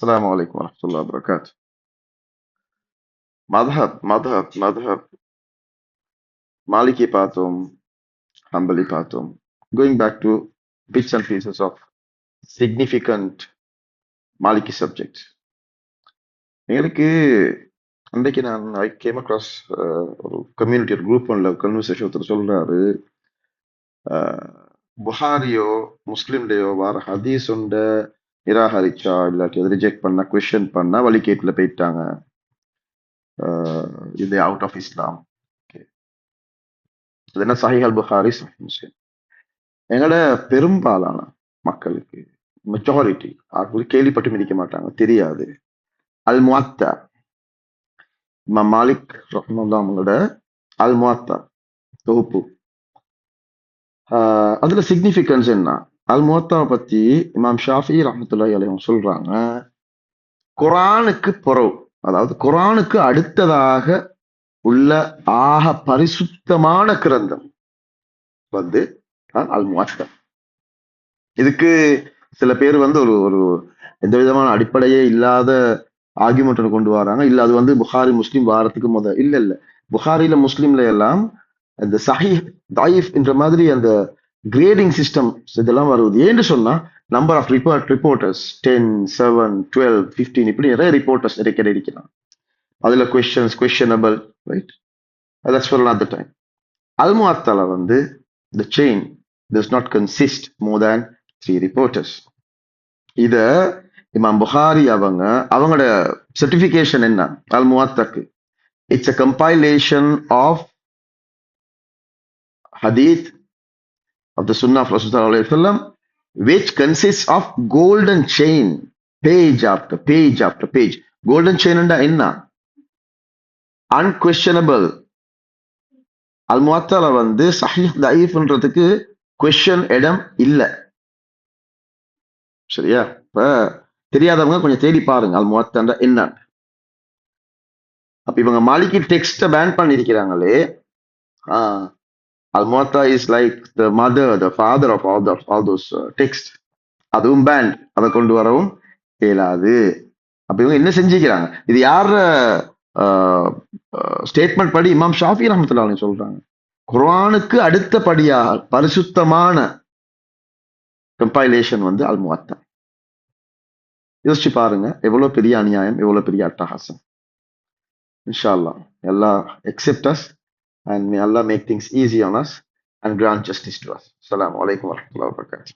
السلام عليكم ورحمة الله وبركاته. مذهب Maliki பார்த்தோம், Hanbali பார்த்தோம். Going back to bits and pieces of significant Maliki subjects. எங்களுக்கு அன்றைக்கு I came across ஒரு கம்யூனிட்டி ஒரு குரூப் ஒன்ல கன்வர்சேஷன் ஒருத்தர் சொல்றாரு, புகாரியோ முஸ்லிம்லையோ வார ஹதீஸ் உண்ட நிராகரிச்சா இல்லாட்டி அதை ரிஜெக்ட் பண்ணா கொஸ்டின் பண்ணா வழிகேட்டில் போயிட்டாங்க, இது அவுட் ஆஃப் இஸ்லாம். அது என்ன சஹீஹ் அல் புகாரி சஹீஹ் முஸ்லிம். எங்களோட பெரும்பாலான மக்களுக்கு மெஜாரிட்டி அவங்களுக்கு கேள்விப்பட்டு மிதிக்க மாட்டாங்க, தெரியாது. அல் முஅத்தா, இமாம் மாலிக் ரஹ்மத்துல்லாஹி அவங்களோட அல் முஅத்தா தொகுப்பு. அதுல சிக்னிஃபிகன்ஸ் என்ன? அல் முஅத்தாவை பத்தி இமாம் ஷாஃபி ரஹ்மத்துல்லாஹி அலைஹி சொல்றாங்க, குர்ஆனுக்கு புறவு, அதாவது குர்ஆனுக்கு அடுத்ததாக உள்ள ஆக பரிசுத்தமான கிரந்தம் வந்து அல் முஅத்தா. இதுக்கு சில பேர் வந்து ஒரு ஒரு எந்த விதமான அடிப்படையே இல்லாத ஆர்குமெண்ட் கொண்டு வராங்க. இல்ல அது வந்து புகாரி முஸ்லிம் வாரத்துக்கு இல்ல புகாரில முஸ்லிம்ல எல்லாம் இந்த சஹீஹ் தாயிஃப் என்ற மாதிரி அந்த கிரேடிங் சிஸ்டம் இதெல்லாம் வருவது. ஏன்னு சொன்னா நம்பர் ஆஃப் ரிப்போர்ட்டர்ஸ் 10, 7, 12, 15 இப்படி நிறைய ரிப்போர்ட்டர்ஸ் இருக்கிறான். அதுல questionable, right? That's for another time. அல் முஅத்தால வந்து the chain does not consist more than 3 reporters. இத இமாம் புகாரி அவங்களோட சர்டிபிகேஷன் என்ன? அல் முஅத்தாக்கு it's a compilation of hadith of the sunnah of Rasulullah sallallahu alaihi wasallam which consists of golden chain, page after page after page. golden chain என்ன? unquestionable. அல் முஅத்தால வந்து சஹீஹ் தஈஃப்ன்றதுக்கு question இடம் இல்ல. சரியா? இப்ப தெரியாதவங்க கொஞ்சம் தேடி பாருங்க அல் முஅத்தா என்ன. அப்ப இவங்க மாலிகி டெக்ஸ்ட பேன் பண்ணிருக்கிறாங்களே, Al Muwatta is like the mother, the father of all those text. அதுவும் பேன், அதை கொண்டு வரவும் இயலாது. அப்ப இவங்க என்ன செஞ்சுக்கிறாங்க? இது யார ஸ்டேட்மெண்ட் படி? இமாம் ஷாஃபி ரஹ்மத்துல்லாஹி அலைஹி சொல்றாங்க, குர்ஆனுக்கு அடுத்தபடியாக பரிசுத்தமான கம்பைலேஷன் வந்து அல் முஅத்தா. யோசிச்சு பாருங்க, எவ்வளவு பெரிய அநியாயம், எவ்வளவு பெரிய அட்டகாசம். இன்ஷா அல்லாஹ் Allah accept us and may Allah make things easy on us and grant justice to us. Assalamu alaikum warahmatullahi wabarakatuh.